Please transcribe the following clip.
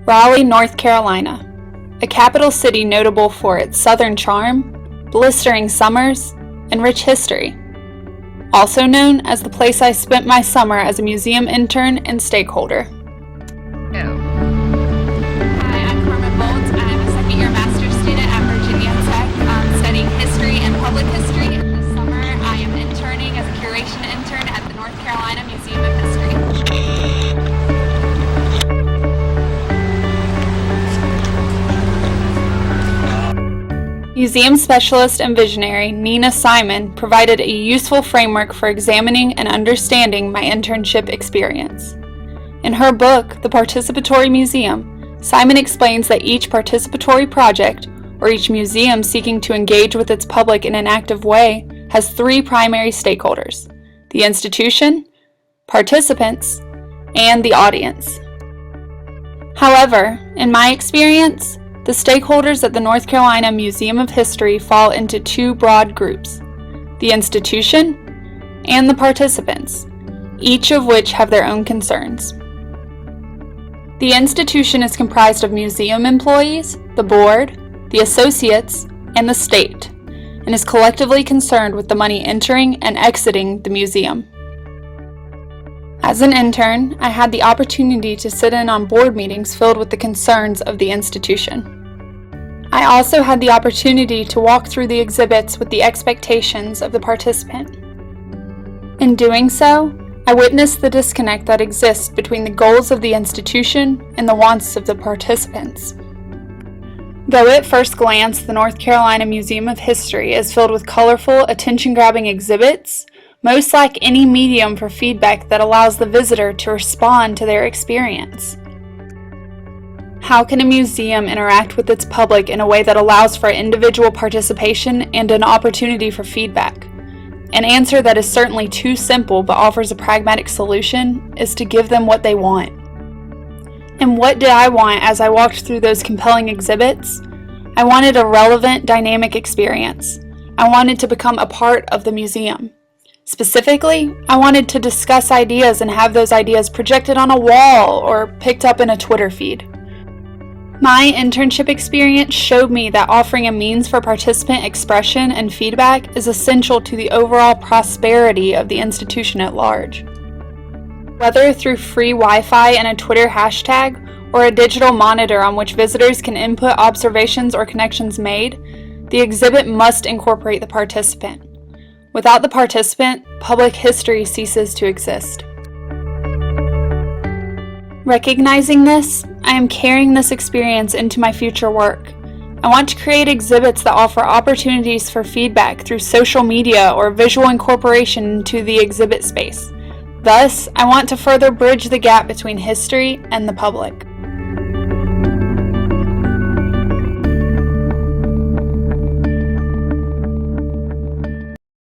Raleigh, North Carolina, a capital city notable for its southern charm, blistering summers, and rich history. Also known as the place I spent my summer as a museum intern and stakeholder. Hi, I'm Carmen Bolt. I'm a second-year master's student at Virginia Tech, studying history and public history. And this summer, I am interning as a curation intern at the North Carolina Museum of History. Museum specialist and visionary Nina Simon provided a useful framework for examining and understanding my internship experience. In her book, The Participatory Museum, Simon explains that each participatory project, or each museum seeking to engage with its public in an active way, has three primary stakeholders: the institution, participants, and the audience. However, in my experience, the stakeholders at the North Carolina Museum of History fall into two broad groups: the institution and the participants, each of which have their own concerns. The institution is comprised of museum employees, the board, the associates, and the state, and is collectively concerned with the money entering and exiting the museum. As an intern, I had the opportunity to sit in on board meetings filled with the concerns of the institution. I also had the opportunity to walk through the exhibits with the expectations of the participant. In doing so, I witnessed the disconnect that exists between the goals of the institution and the wants of the participants. Though at first glance the North Carolina Museum of History is filled with colorful, attention-grabbing exhibits, most lack any medium for feedback that allows the visitor to respond to their experience. How can a museum interact with its public in a way that allows for individual participation and an opportunity for feedback? An answer that is certainly too simple but offers a pragmatic solution is to give them what they want. And what did I want as I walked through those compelling exhibits? I wanted a relevant, dynamic experience. I wanted to become a part of the museum. Specifically, I wanted to discuss ideas and have those ideas projected on a wall or picked up in a Twitter feed. My internship experience showed me that offering a means for participant expression and feedback is essential to the overall prosperity of the institution at large. Whether through free Wi-Fi and a Twitter hashtag, or a digital monitor on which visitors can input observations or connections made, the exhibit must incorporate the participant. Without the participant, public history ceases to exist. Recognizing this, I am carrying this experience into my future work. I want to create exhibits that offer opportunities for feedback through social media or visual incorporation into the exhibit space. Thus, I want to further bridge the gap between history and the public.